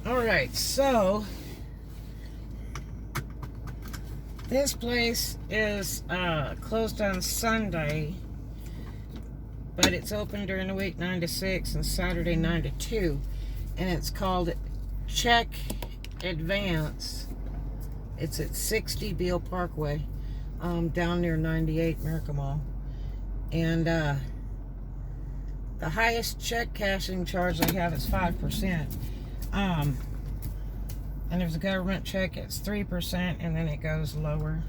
Alright, so this place is closed on Sunday, but it's open during the week 9 to 6 and Saturday 9 to 2. And it's called Check Advance. It's at 60 Beale Parkway, down near 98 Miracle Mall. And the highest check cashing charge they have is 5%. And there's a government check, it's 3%, and then it goes lower,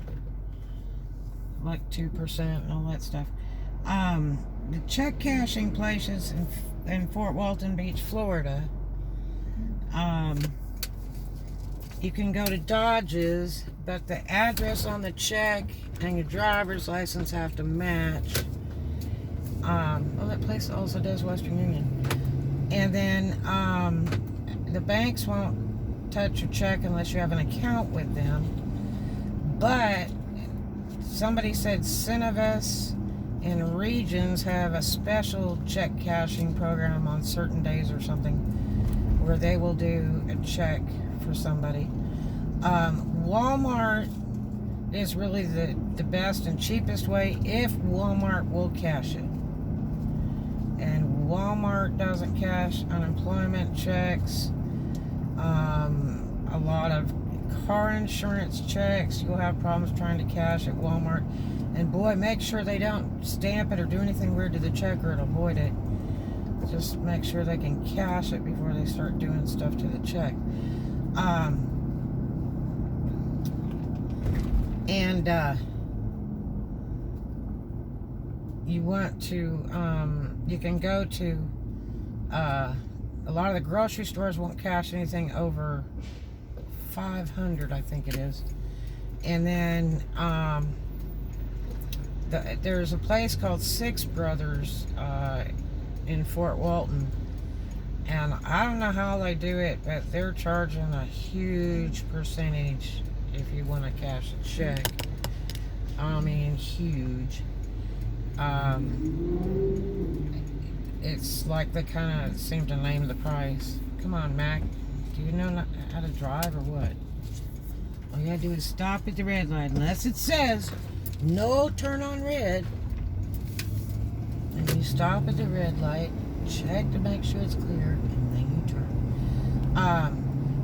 like 2% and all that stuff. The check cashing places in Fort Walton Beach, Florida, you can go to Dodge's, but the address on the check and your driver's license have to match. Well, that place also does Western Union. And then the banks won't touch your check unless you have an account with them. But somebody said Cinevis and Regions have a special check cashing program on certain days or something where they will do a check for somebody. Walmart is really the best and cheapest way if Walmart will cash it. And Walmart doesn't cash unemployment checks, a lot of car insurance checks. You'll have problems trying to cash at Walmart. And boy, make sure they don't stamp it or do anything weird to the check or it'll void it. Just make sure they can cash it before they start doing stuff to the check. You want to, you can go to, a lot of the grocery stores won't cash anything over 500, I think it is. And then, there's a place called Six Brothers, in Fort Walton. And I don't know how they do it, but they're charging a huge percentage if you want to cash a check. I mean, huge. It's like they kind of seem to name the price. Come on, Mac. Do you know how to drive or what? All you gotta do is stop at the red light, unless it says no turn on red. And you stop at the red light, check to make sure it's clear, and then you turn.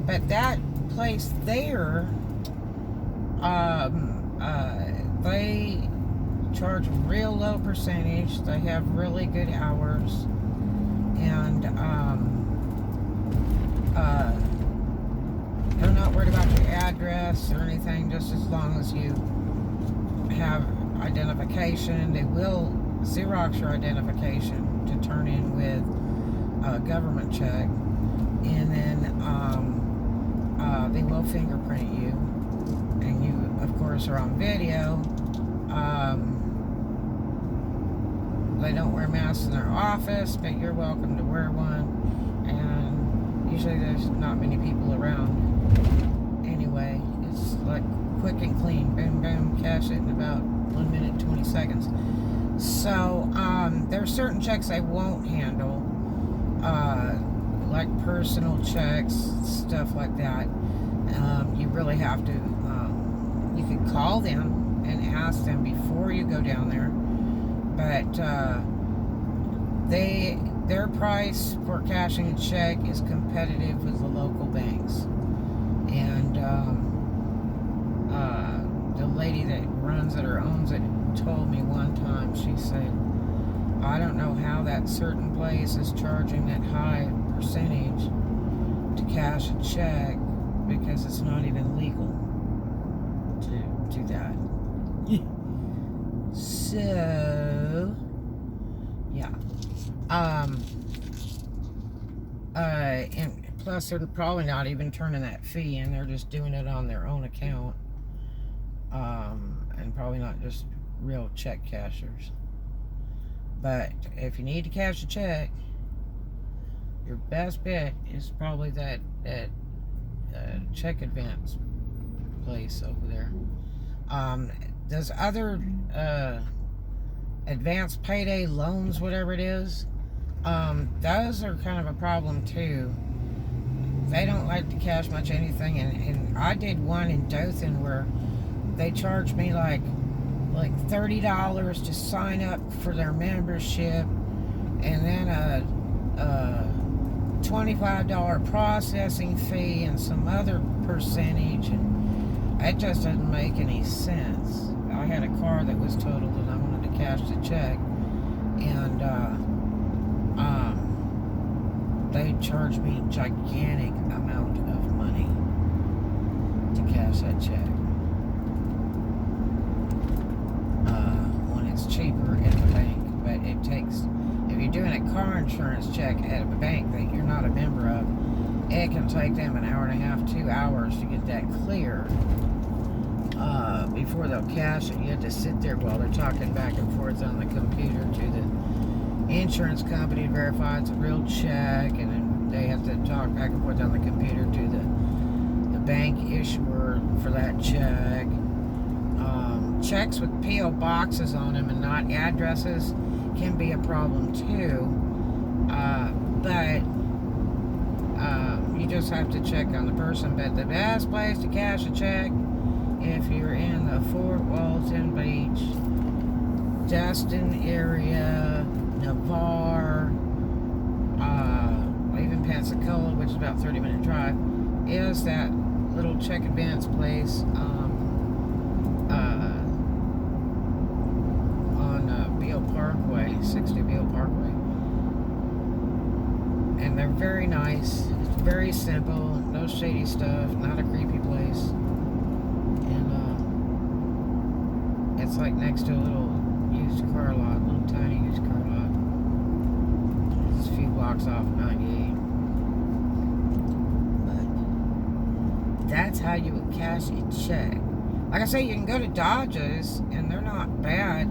But that place there, they charge a real low percentage. They have really good hours, and they're not worried about your address or anything, just as long as you have identification. They will Xerox your identification to turn in with a government check, and then they will fingerprint you, and you of course are on video. They don't wear masks in their office, but you're welcome to wear one, and usually there's not many people around anyway. It's like quick and clean, boom boom, cash it in about 1 minute and 20 seconds. So there are certain checks they won't handle, like personal checks, stuff like that. You really have to, you can call them and ask them before you go down there, but their price for cashing a check is competitive with the local banks. And the lady that runs it or owns it told me one time, she said, I don't know how that certain place is charging that high percentage to cash a check, because it's not even legal to do that. So yeah, and plus they're probably not even turning that fee in, they're just doing it on their own account, and probably not just real check cashers. But if you need to cash a check, your best bet is probably that check advance place over there. There's other advanced payday loans, whatever it is, those are kind of a problem too. they don't like to cash much anything. And I did one in Dothan where they charged me like $30 to sign up for their membership, and then a $25 processing fee and some other percentage, and it just doesn't make any sense. I had a car that was totaled and I wanted to cash the check, and they charged me a gigantic amount of money to cash that check. When it's cheaper at the bank, but it takes, if you're doing a car insurance check at a bank that you're not a member of, it can take them an hour and a half, 2 hours to get that clear. Before they'll cash it, you have to sit there while they're talking back and forth on the computer to the insurance company to verify it's a real check, and then they have to talk back and forth on the computer to the bank issuer for that check. Checks with P.O. boxes on them and not addresses can be a problem too, but you just have to check on the person. But the best place to cash a check, if you're in the Fort Walton Beach, Destin area, Navarre, even Pensacola, which is about a 30-minute drive, is that little check advance place on Beale Parkway, 60 Beale Parkway. And they're very nice. It's very simple, no shady stuff, not a creepy place. And it's like next to a little used car lot, little tiny used car lot. It's a few blocks off 98. But that's how you would cash a check. Like I say, you can go to Dodge's, and they're not bad.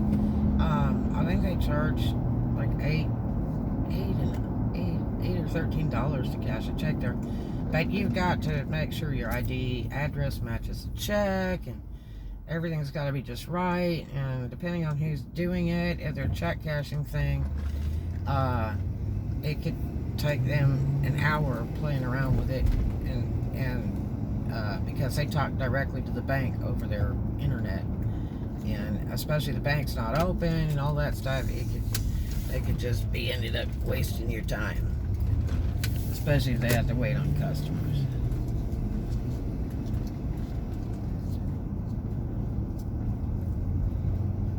I think they charge like $8 or $13 to cash a check there. But you've got to make sure your ID address matches the check, and everything's got to be just right. And depending on who's doing it, if they're check cashing thing, it could take them an hour playing around with it, and because they talk directly to the bank over their internet, and especially the bank's not open and all that stuff, they could just be ended up wasting your time, especially if they have to wait on customers.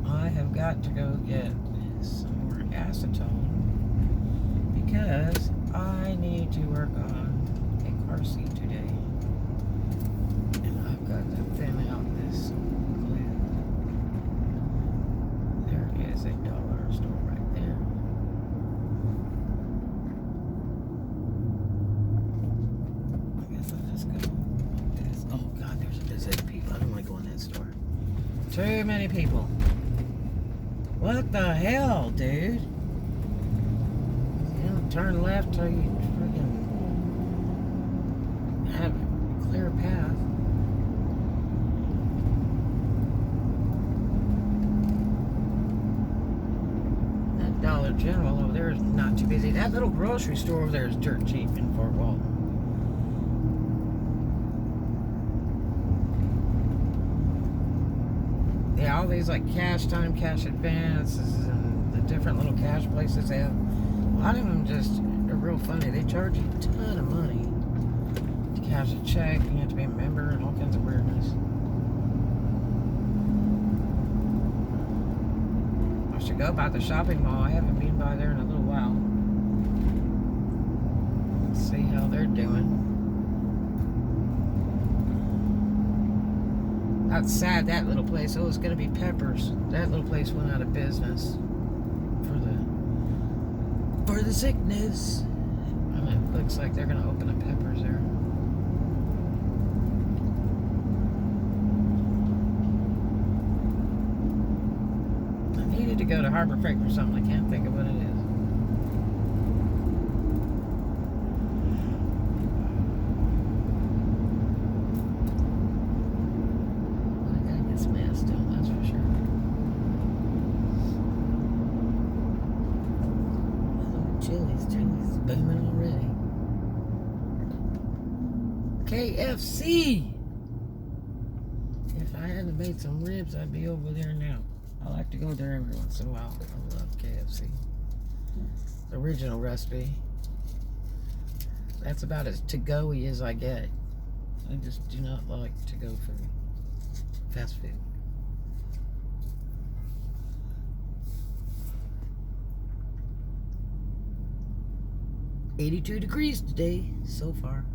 I have got to go get some more acetone because I need to work on a car seat today, and I've got to thin out this glue. There is a dollar store right there. I guess I'll just go like this. Oh God, there's a bazillion people. I don't want to go in that store. Too many people. What the hell, dude? You don't turn left till you freaking have a clear path. That Dollar General over there is not too busy. That little grocery store over there is dirt cheap in Fort Walton. Yeah, all these like cash time, cash advances, and the different little cash places they have. A lot of them just are real funny. They charge you a ton of money to cash a check, and you have to be a member and all kinds of weirdness. I should go by the shopping mall. I haven't been by there in a little while. Let's see how they're doing. That's sad, that little place. Oh, it's going to be Peppers. That little place went out of business for the sickness. And it looks like they're going to open a Peppers there. I needed to go to Harbor Freight for something. I can't think of what it is. Chili's booming already. KFC. If I hadn't made some ribs, I'd be over there now. I like to go there every once in a while. I love KFC. The original recipe. That's about as to-go-y as I get. I just do not like to-go food. Fast food. 82 degrees today, so far.